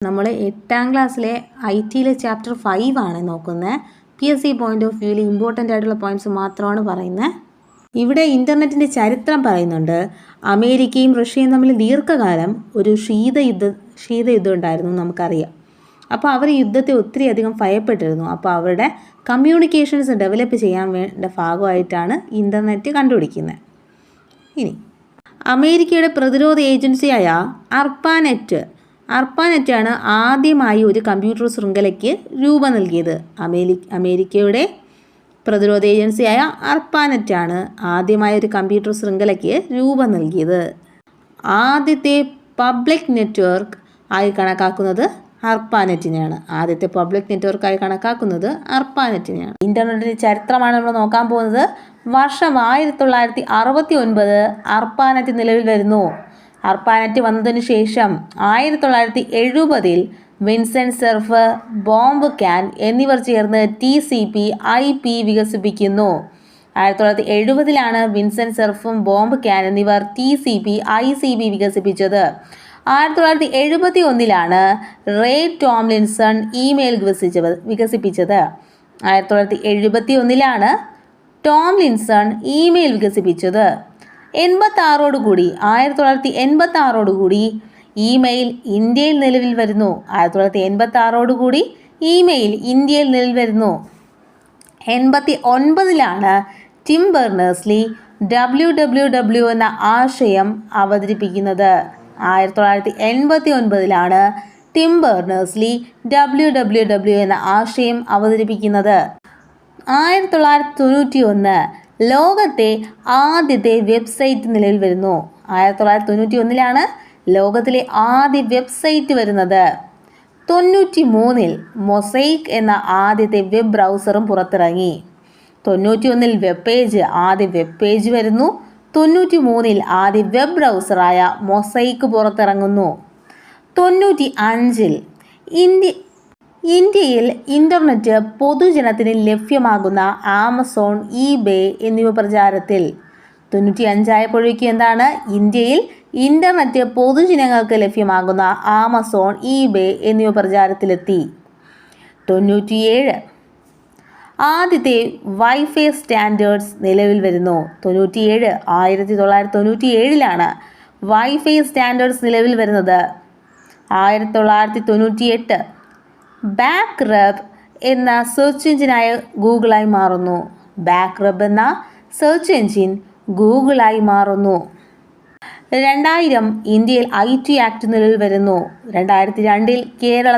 നമ്മൾ 8ാം ക്ലാസ്സിലെ IT chapter 5 ആണ് നോക്കുന്നത്. PSC പോയിന്റ് ഓഫ് വ്യൂവിൽ ഇമ്പോർട്ടൻ്റ് ആയിട്ടുള്ള പോയിന്റ്സ് മാത്രമാണ് പറയുന്നത്. ഇവിടെ ഇൻ്റർനെറ്റിൻ്റെ ചരിത്രം പറയുന്നുണ്ട്. അമേരിക്കയും റഷ്യയും തമ്മിൽ ദീർഘകാലം ഒരു ശീതയുദ്ധം ഉണ്ടായിരുന്നു നമുക്കറിയാം. അപ്പോൾ അവർ യുദ്ധത്തെ ഒത്തിരി അധികം ഭയപ്പെട്ടിരുന്നു. അപ്പോൾ അവരുടെ കമ്മ്യൂണിക്കേഷൻസ് ഡെവലപ്പ് ചെയ്യാൻ വേണ്ട ഭാഗമായിട്ടാണ് ഇൻ്റർനെറ്റ് കണ്ടുപിടിക്കുന്നത്. ഇനി അമേരിക്കയുടെ പ്രതിരോധ ഏജൻസിയായ അർപ്പാനെറ്റാണ് ആദ്യമായി ഒരു കമ്പ്യൂട്ടർ ശൃംഖലയ്ക്ക് രൂപം നൽകിയത്. അമേരിക്കയുടെ പ്രതിരോധ ഏജൻസിയായ അർപ്പാനെറ്റാണ് ആദ്യമായി ഒരു കമ്പ്യൂട്ടർ ശൃംഖലയ്ക്ക് രൂപം നൽകിയത്. ആദ്യത്തെ പബ്ലിക് നെറ്റ്വർക്ക് ആയി കണക്കാക്കുന്നത് അർപ്പാനെറ്റിനെയാണ്. ഇൻ്റർനെറ്റിൻ്റെ ചരിത്രമാണ് നമ്മൾ നോക്കാൻ പോകുന്നത്. വർഷം 1969 അർപ്പാനെറ്റ് നിലവിൽ വരുന്നു. അർപ്പാനെറ്റ് വന്നതിന് ശേഷം 1970 വിൻസെൻ്റ് സെർഫ്, ബോംബ് കാൻ എന്നിവർ ചേർന്ന് TCP/IP വികസിപ്പിക്കുന്നു. 1970 വിൻസെൻ്റ് സെർഫും ബോംബ് കാൻ എന്നിവർ TCP/ICP വികസിപ്പിച്ചത്. 1971 റേ ടോംലിൻസൺ ഇമെയിൽ വികസിപ്പിച്ചത്. 1971 ടോംലിൻസൺ ഇമെയിൽ വികസിപ്പിച്ചത്. 1986 ഇമെയിൽ ഇന്ത്യയിൽ നിലവിൽ വരുന്നു. 1986 ഇമെയിൽ ഇന്ത്യയിൽ നിലവിൽ വരുന്നു. 1989 ടിം ബെർണേഴ്സ്-ലീ www എന്ന ആശയം അവതരിപ്പിക്കുന്നത്. 1989 ടിം ബെർണേഴ്സ്-ലീ www എന്ന ആശയം അവതരിപ്പിക്കുന്നത്. 1991 ലോകത്തെ ആദ്യത്തെ വെബ്സൈറ്റ് നിലവിൽ വരുന്നു. 1991 ലോകത്തിലെ ആദ്യ വെബ്സൈറ്റ് വരുന്നത്. 93 മൊസൈക്ക് എന്ന ആദ്യത്തെ വെബ് ബ്രൗസറും പുറത്തിറങ്ങി. 91 ആദ്യ വെബ് പേജ് വരുന്നു. 93 ആദ്യ വെബ് ബ്രൗസറായ മൊസൈക്ക് പുറത്തിറങ്ങുന്നു. 95 ഇന്ത്യയിൽ ഇൻ്റർനെറ്റ് പൊതുജനത്തിന് ലഭ്യമാകുന്ന ആമസോൺ, eBay എന്നിവ പ്രചാരത്തിൽ. 95 ആയപ്പോഴേക്കും എന്താണ്? ഇന്ത്യയിൽ ഇൻ്റർനെറ്റ് പൊതുജനങ്ങൾക്ക് ലഭ്യമാകുന്ന ആമസോൺ, eBay എന്നിവ പ്രചാരത്തിലെത്തി. 97 ആദ്യത്തെ വൈഫൈ സ്റ്റാൻഡേർഡ്സ് നിലവിൽ വരുന്നു. 1997 വൈഫൈ സ്റ്റാൻഡേർഡ്സ് നിലവിൽ വരുന്നത്. 1998 ബാക്ക്റബ് എന്ന സെർച്ച് എഞ്ചിനായ ഗൂഗിളായി മാറുന്നു. 2000 ഇന്ത്യയിൽ IT ആക്ട് നിലവിൽ വരുന്നു. 2002 കേരളത്തിൽ